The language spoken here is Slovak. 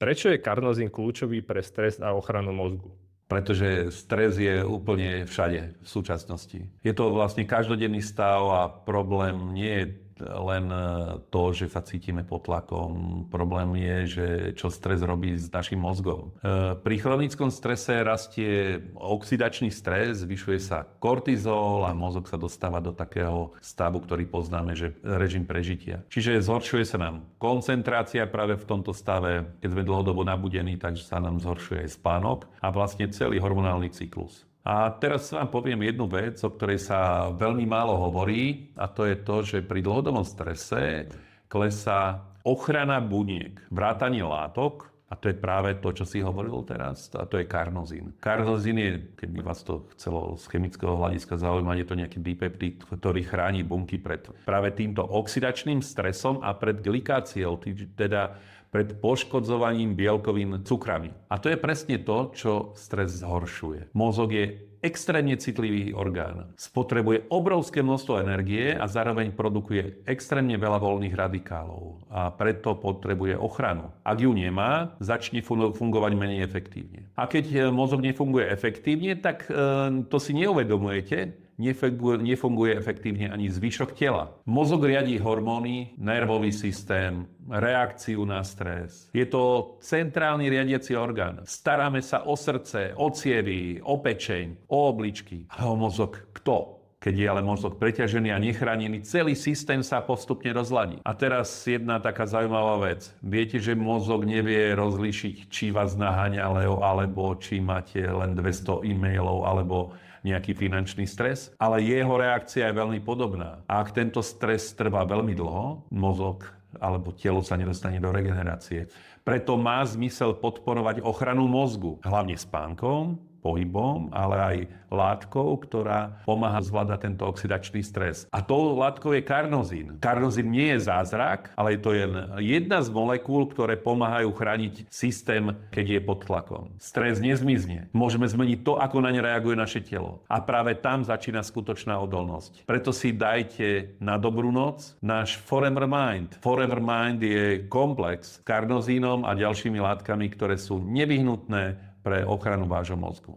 Prečo je karnozín kľúčový pre stres a ochranu mozgu? Pretože stres je úplne všade v súčasnosti. Je to vlastne každodenný stav a problém nie je len to, že sa cítime pod tlakom. Problém je, že čo stres robí s našim mozgom. Pri chronickom strese rastie oxidačný stres, zvyšuje sa kortizol a mozog sa dostáva do takého stavu, ktorý poznáme, že režim prežitia. Čiže zhoršuje sa nám koncentrácia práve v tomto stave, keď sme dlhodobo nabudení, takže sa nám zhoršuje aj spánok a vlastne celý hormonálny cyklus. A teraz vám poviem jednu vec, o ktorej sa veľmi málo hovorí, a to je to, že pri dlhodobom strese klesá ochrana buniek, vrátanie látok, a to je práve to, čo si hovoril teraz, a to je karnozín. Karnozín je, keď by vás to chcelo z chemického hľadiska zaujímať, je to nejaký dipeptid, ktorý chráni bunky pred práve týmto oxidačným stresom a pred glikáciou, teda pred poškodzovaním bielkovín cukrami. A to je presne to, čo stres zhoršuje. Mozog je extrémne citlivý orgán. Spotrebuje obrovské množstvo energie a zároveň produkuje extrémne veľa voľných radikálov. A preto potrebuje ochranu. Ak ju nemá, začne fungovať menej efektívne. A keď mozog nefunguje efektívne, tak to si neuvedomujete, nefunguje efektívne ani zvyšok tela. Mozog riadí hormóny, nervový systém, reakciu na stres. Je to centrálny riadiaci orgán. Staráme sa o srdce, o cievy, o pečeň, o obličky. A o mozog kto? Keď je ale mozog preťažený a nechránený, celý systém sa postupne rozladí. A teraz jedna taká zaujímavá vec. Viete, že mozog nevie rozlíšiť, či vás naháňa Leo, alebo či máte len 200 e-mailov, alebo nejaký finančný stres, ale jeho reakcia je veľmi podobná. A ak tento stres trvá veľmi dlho, mozog alebo telo sa nedostane do regenerácie. Preto má zmysel podporovať ochranu mozgu, hlavne spánkom, pohybom, ale aj látkou, ktorá pomáha zvládať tento oxidačný stres. A tou látkou je karnozín. Karnozín nie je zázrak, ale je to jedna z molekúl, ktoré pomáhajú chrániť systém, keď je pod tlakom. Stres nezmizne. Môžeme zmeniť to, ako na ne reaguje naše telo. A práve tam začína skutočná odolnosť. Preto si dajte na dobrú noc náš Forever Mind. Forever Mind je komplex s karnozínom a ďalšími látkami, ktoré sú nevyhnutné pre ochranu vášho mozgu.